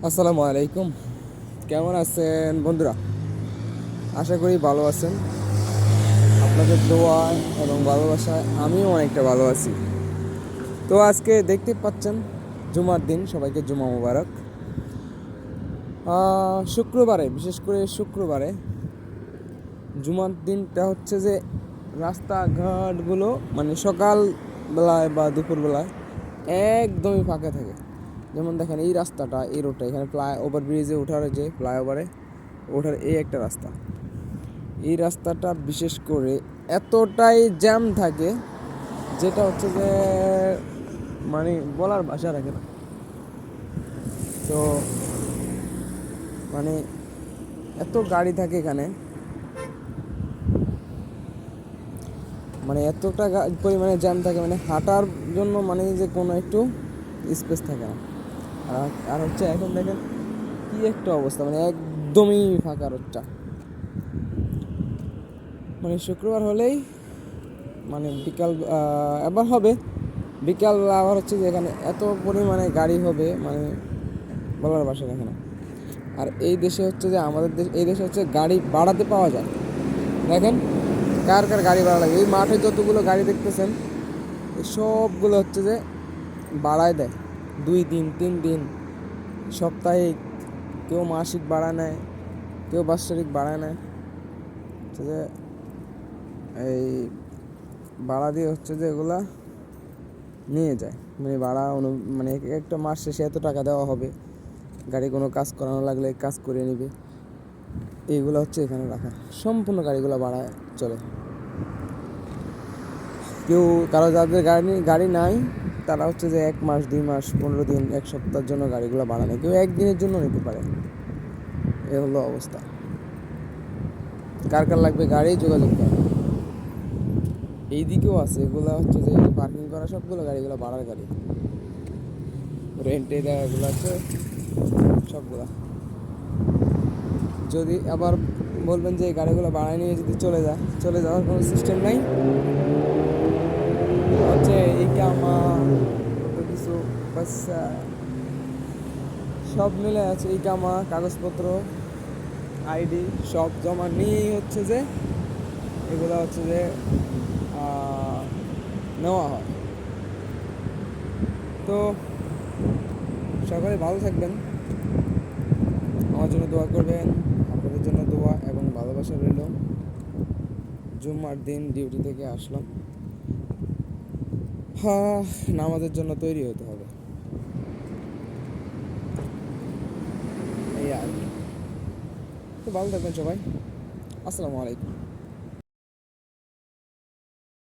আসসালামু আলাইকুম। কেমন আছেন বন্ধুরা? আশা করি ভালো আছেন। আপনাদের দোয়া এবং ভালোবাসায় আমিও অনেকটা ভালো আছি। তো আজকে দেখতে পাচ্ছেন জুমার দিন, সবাইকে জুমা মোবারক। শুক্রবারে, বিশেষ করে শুক্রবারে জুমার দিনটা হচ্ছে যে রাস্তাঘাটগুলো মানে সকাল বেলায় বা দুপুরবেলায় একদমই ফাঁকা থাকে। যেমন দেখেন এই রাস্তাটা, এই রোডটা, এখানে ওভার ব্রিজে ওঠার, যে ফ্লাইওভারে ওঠার এই একটা রাস্তা, এই রাস্তাটা বিশেষ করে এতটাই জ্যাম থাকে, যেটা হচ্ছে যে মানে বলার ভাষা রাখে না। তো মানে এত গাড়ি থাকে এখানে, মানে এতটা পরিমাণে জ্যাম থাকে, মানে হাঁটার জন্য মানে যে কোনো একটু স্পেস থাকে না। আর হচ্ছে এখন দেখেন কি একটা অবস্থা, মানে একদমই ফাঁকা রোডটা। মানে শুক্রবার হলেই মানে বিকাল আবার হবে, বিকাল আবার হচ্ছে যে এখানে এত পরিমাণে গাড়ি হবে, মানে বলার ভাষা রাখে না। আর এই দেশে হচ্ছে যে আমাদের দেশ, এই দেশে হচ্ছে গাড়ি বাড়াতে পাওয়া যায়। দেখেন কার কার গাড়ি ভাড়া লাগে, এই মাঠে যতগুলো গাড়ি দেখতেছেন এই সবগুলো হচ্ছে যে বাড়ায় দেয় 2 দিন 3 দিন, সাপ্তাহিক, কেউ মাসিক ভাড়া নেয়, কেউ বাৎসরিক ভাড়া নেয়। হচ্ছে যে এই ভাড়া দিয়ে হচ্ছে যে এগুলা নিয়ে যায়, মানে ভাড়া মানে একটা মাস শেষে এত টাকা দেওয়া হবে, গাড়ি কোনো কাজ করানো লাগলে কাজ করে নিবে। এইগুলো হচ্ছে এখানে রাখা, সম্পূর্ণ গাড়িগুলো ভাড়ায় চলে। কেউ কারো যাদের গাড়ি নাই তারা হচ্ছে যে 1 মাস 2 মাস 15 দিন 1 সপ্তাহের জন্য গাড়িগুলো ভাড়া নেয়, কেউ একদিনের জন্য নিতে পারে। এ হলো অবস্থা। কার কার লাগবে গাড়ি যোগাযোগ করে। এই দিকেও আছে, এগুলো হচ্ছে যে পার্কিং করা সবগুলো গাড়িগুলো ভাড়ার গাড়ি, রেন্টে দেওয়া এগুলো আছে সবগুলা। যদি আবার বলবেন যে এই গাড়িগুলো ভাড়ায় নিয়ে যদি চলে যাওয়ার কোনো সিস্টেম নাই, হচ্ছে ইকামা তো কিছু পয়সা সব মিলে আছে, ইকামা কাগজপত্র আইডি সব জমা নিয়েই হচ্ছে যে এগুলো হচ্ছে যে নেওয়া হয়। তো সকালে ভালো থাকবেন, আমার জন্য দোয়া করবেন, আপনাদের জন্য দোয়া এবং ভালোবাসা রইল। জুম্মার দিন ডিউটি থেকে আসলাম, নামাজের জন্য তৈরি হতে হবে, এই আর কি। তো ভালো থাকবেন সবাই। আসসালামু আলাইকুম।